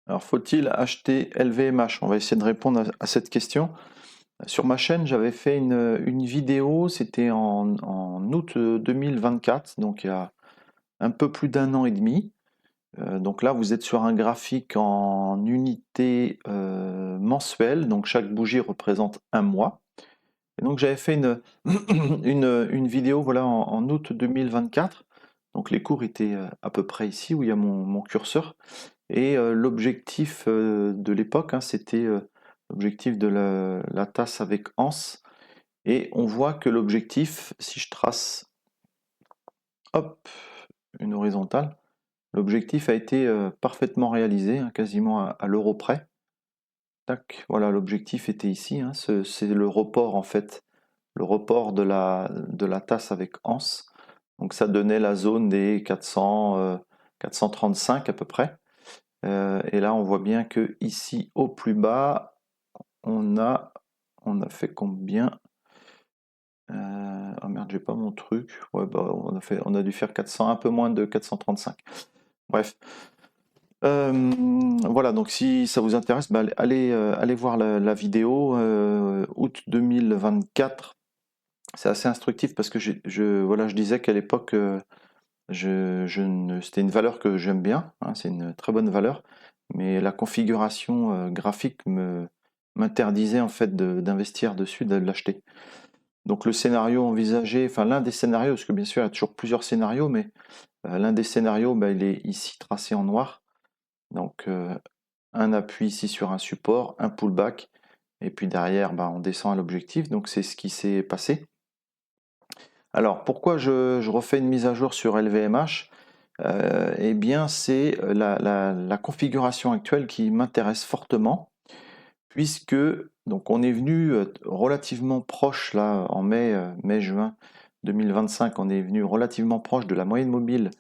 Alors, faut-il acheter LVMH? On va essayer de répondre à cette question. Sur ma chaîne, j'avais fait une vidéo, c'était en août 2024, donc il y a un peu plus d'un an et demi. Donc là, vous êtes sur un graphique en unité mensuelle, donc chaque bougie représente un mois. Et donc j'avais fait une vidéo voilà, en août 2024. Donc les cours étaient à peu près ici où il y a mon curseur. Et l'objectif de l'époque, hein, c'était l'objectif de la tasse avec anse. Et on voit que l'objectif, si je trace, hop, une horizontale, l'objectif a été parfaitement réalisé, hein, quasiment à l'euro près. Tac, voilà, l'objectif était ici, hein, c'est le report en fait, le report de la tasse avec anse. Donc ça donnait la zone des 400, 435 à peu près. Et là, on voit bien que ici, au plus bas, on a, on a fait combien? Oh merde, j'ai pas mon truc. Ouais, bah, on a dû faire 400, un peu moins de 435. Bref. Voilà, donc si ça vous intéresse, bah, allez voir la vidéo août 2024. C'est assez instructif parce que voilà, je disais qu'à l'époque, c'était une valeur que j'aime bien, hein, c'est une très bonne valeur, mais la configuration graphique m'interdisait en fait d'investir dessus, de l'acheter. Donc le scénario envisagé, enfin l'un des scénarios, parce que bien sûr il y a toujours plusieurs scénarios, mais l'un des scénarios, bah, il est ici tracé en noir. Donc un appui ici sur un support, un pullback, et puis derrière, bah, on descend à l'objectif. Donc c'est ce qui s'est passé. Alors pourquoi je refais une mise à jour sur LVMH? Eh bien c'est la configuration actuelle qui m'intéresse fortement, puisque donc on est venu relativement proche là en mai-juin 2025, on est venu relativement proche de la moyenne mobile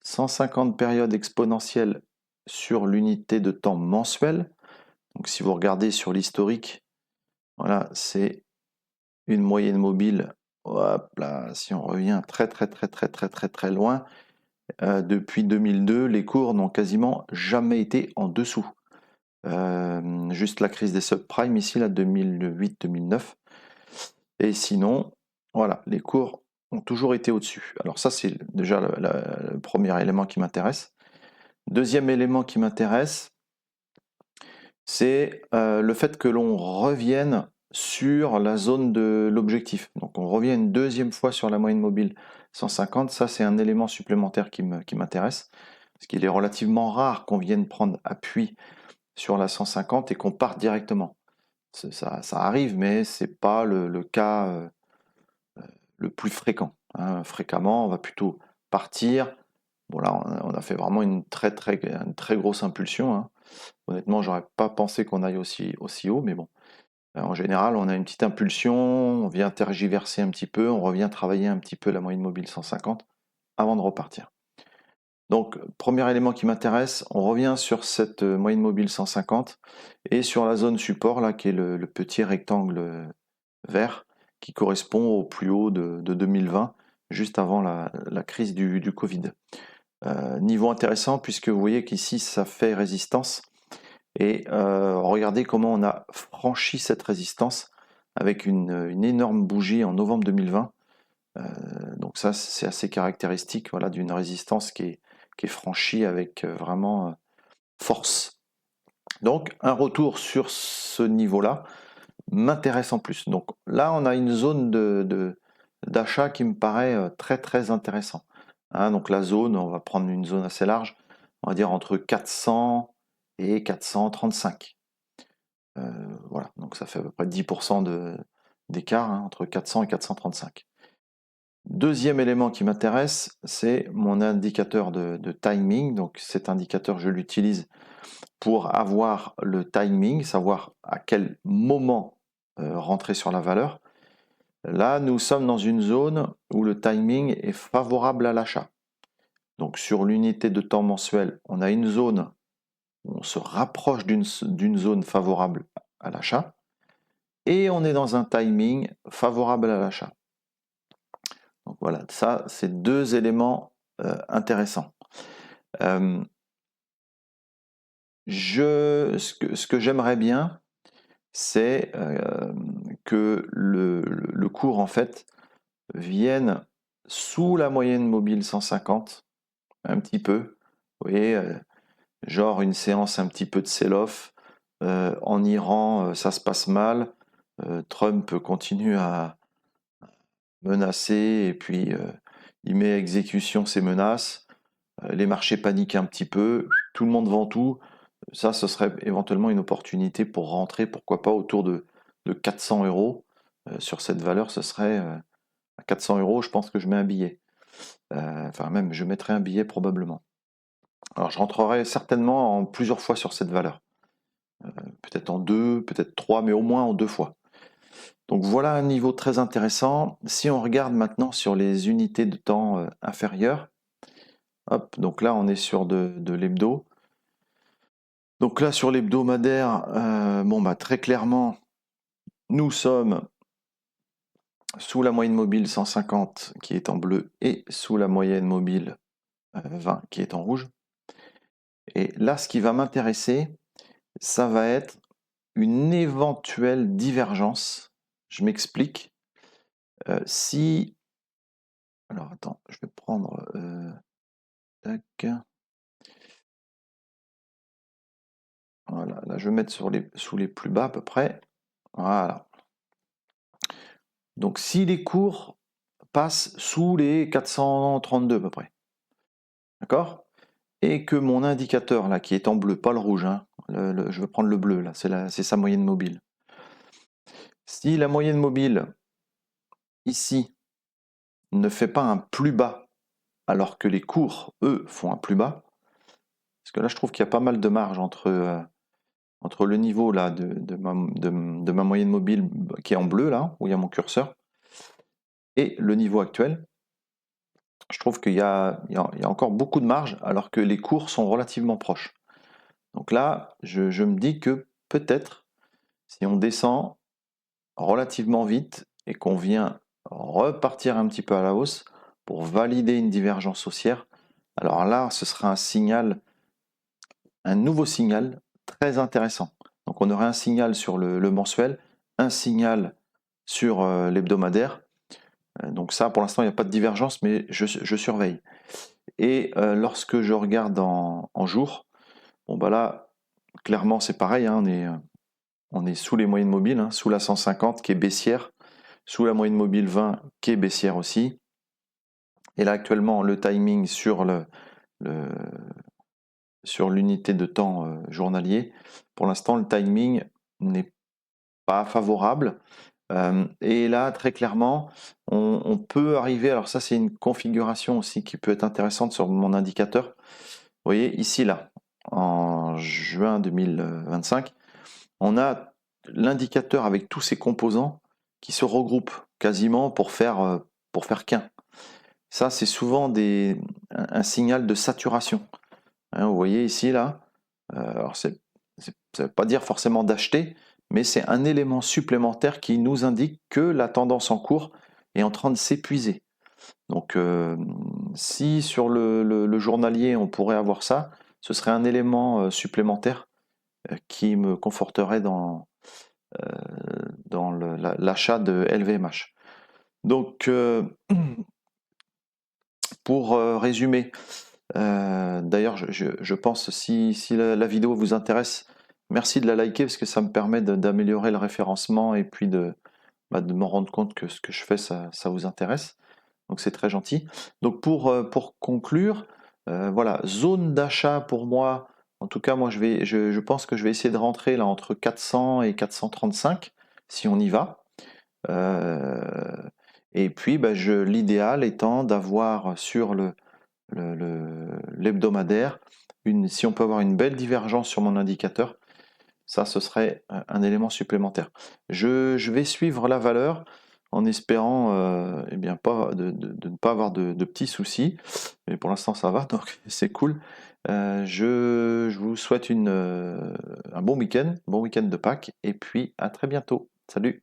150 périodes exponentielles sur l'unité de temps mensuelle. Donc si vous regardez sur l'historique, voilà, c'est une moyenne mobile. Hop là, si on revient très très très très très très très loin, depuis 2002, les cours n'ont quasiment jamais été en dessous. Juste la crise des subprimes ici, là, 2008-2009. Et sinon, voilà, les cours ont toujours été au-dessus. Alors ça, c'est déjà le premier élément qui m'intéresse. Deuxième élément qui m'intéresse, c'est le fait que l'on revienne sur la zone de l'objectif. Donc on revient une deuxième fois sur la moyenne mobile 150, ça c'est un élément supplémentaire qui m'intéresse, parce qu'il est relativement rare qu'on vienne prendre appui sur la 150 et qu'on parte directement. Ça arrive, mais c'est pas le cas le plus fréquent, hein. Fréquemment, on va plutôt partir. Bon là, on a fait vraiment une très grosse impulsion, hein. Honnêtement, j'aurais pas pensé qu'on aille aussi haut, mais bon. En général, on a une petite impulsion, on vient tergiverser un petit peu, on revient travailler un petit peu la moyenne mobile 150 avant de repartir. Donc, premier élément qui m'intéresse, on revient sur cette moyenne mobile 150 et sur la zone support, là, qui est le petit rectangle vert qui correspond au plus haut de 2020, juste avant la crise du Covid. Niveau intéressant, puisque vous voyez qu'ici, ça fait résistance. Et regardez comment on a franchi cette résistance avec une énorme bougie en novembre 2020. Donc ça, c'est assez caractéristique, voilà, d'une résistance qui est franchie avec vraiment force. Donc un retour sur ce niveau-là m'intéresse en plus. Donc là, on a une zone d'achat qui me paraît très très intéressant, hein. Donc la zone, on va prendre une zone assez large, on va dire entre 400 et 435. Voilà, donc ça fait à peu près 10% d'écart, hein, entre 400 et 435. Deuxième élément qui m'intéresse, c'est mon indicateur de timing. Donc cet indicateur, je l'utilise pour avoir le timing, savoir à quel moment rentrer sur la valeur. Là, nous sommes dans une zone où le timing est favorable à l'achat. Donc sur l'unité de temps mensuel, on a une zone où on se rapproche d'une zone favorable à l'achat et on est dans un timing favorable à l'achat. Donc voilà, ça, c'est deux éléments intéressants. Ce que j'aimerais bien, c'est que le cours, en fait, vienne sous la moyenne mobile 150, un petit peu. Vous voyez, genre une séance un petit peu de sell-off. En Iran, ça se passe mal. Trump continue à menacer et puis il met à exécution ses menaces. Les marchés paniquent un petit peu. Tout le monde vend tout. Ça, ce serait éventuellement une opportunité pour rentrer, pourquoi pas, autour de 400 euros. Sur cette valeur, ce serait à 400 euros, je pense que je mets un billet. Enfin, même, je mettrai un billet probablement. Alors, je rentrerai certainement en plusieurs fois sur cette valeur. Peut-être en deux, peut-être trois, mais au moins en deux fois. Donc voilà un niveau très intéressant. Si on regarde maintenant sur les unités de temps inférieures, hop, donc là on est sur de l'hebdo. Donc là sur l'hebdomadaire, bon bah très clairement, nous sommes sous la moyenne mobile 150 qui est en bleu et sous la moyenne mobile 20 qui est en rouge. Et là ce qui va m'intéresser, ça va être une éventuelle divergence. Je m'explique. Si... Alors attends, je vais prendre... tac. Voilà, là je vais mettre sous les plus bas à peu près. Voilà. Donc si les cours passent sous les 432 à peu près, d'accord? Et que mon indicateur là qui est en bleu, pas le rouge, hein, je vais prendre le bleu là, c'est sa moyenne mobile. Si la moyenne mobile ici ne fait pas un plus bas alors que les cours, eux, font un plus bas, parce que là je trouve qu'il y a pas mal de marge entre le niveau là de ma moyenne mobile qui est en bleu là, où il y a mon curseur, et le niveau actuel. Je trouve qu'il y a encore beaucoup de marge alors que les cours sont relativement proches. Donc là, je me dis que peut-être, si on descend relativement vite et qu'on vient repartir un petit peu à la hausse pour valider une divergence haussière, alors là, ce sera un signal, un nouveau signal très intéressant. Donc on aurait un signal sur le mensuel, un signal sur l'hebdomadaire. Donc ça, pour l'instant, il n'y a pas de divergence, mais je surveille. Et lorsque je regarde en jour, bon bah là, clairement c'est pareil, hein, on est sous les moyennes mobiles, hein, sous la 150 qui est baissière, sous la moyenne mobile 20 qui est baissière aussi. Et là actuellement le timing sur sur l'unité de temps journalier, pour l'instant le timing n'est pas favorable. Et là très clairement, on peut arriver, alors ça c'est une configuration aussi qui peut être intéressante sur mon indicateur. Vous voyez ici là, en juin 2025, on a l'indicateur avec tous ses composants qui se regroupent quasiment pour faire qu'un. Ça, c'est souvent un signal de saturation. Hein, vous voyez ici, là, alors ça ne veut pas dire forcément d'acheter, mais c'est un élément supplémentaire qui nous indique que la tendance en cours est en train de s'épuiser. Donc, si sur le journalier, on pourrait avoir ça, ce serait un élément supplémentaire qui me conforterait dans l'achat de LVMH. Donc, pour résumer, d'ailleurs, je pense si la vidéo vous intéresse, merci de la liker parce que ça me permet d'améliorer le référencement et puis de me rendre compte que ce que je fais, ça vous intéresse. Donc c'est très gentil. Donc pour conclure, voilà, zone d'achat pour moi, en tout cas moi je pense que je vais essayer de rentrer là entre 400 et 435 si on y va. Et puis l'idéal étant d'avoir sur l'hebdomadaire, si on peut avoir une belle divergence sur mon indicateur, ça ce serait un élément supplémentaire. Je vais suivre la valeur en espérant eh bien, de ne pas avoir de petits soucis. Mais pour l'instant ça va, donc c'est cool. Je vous souhaite un bon week-end de Pâques, et puis à très bientôt. Salut!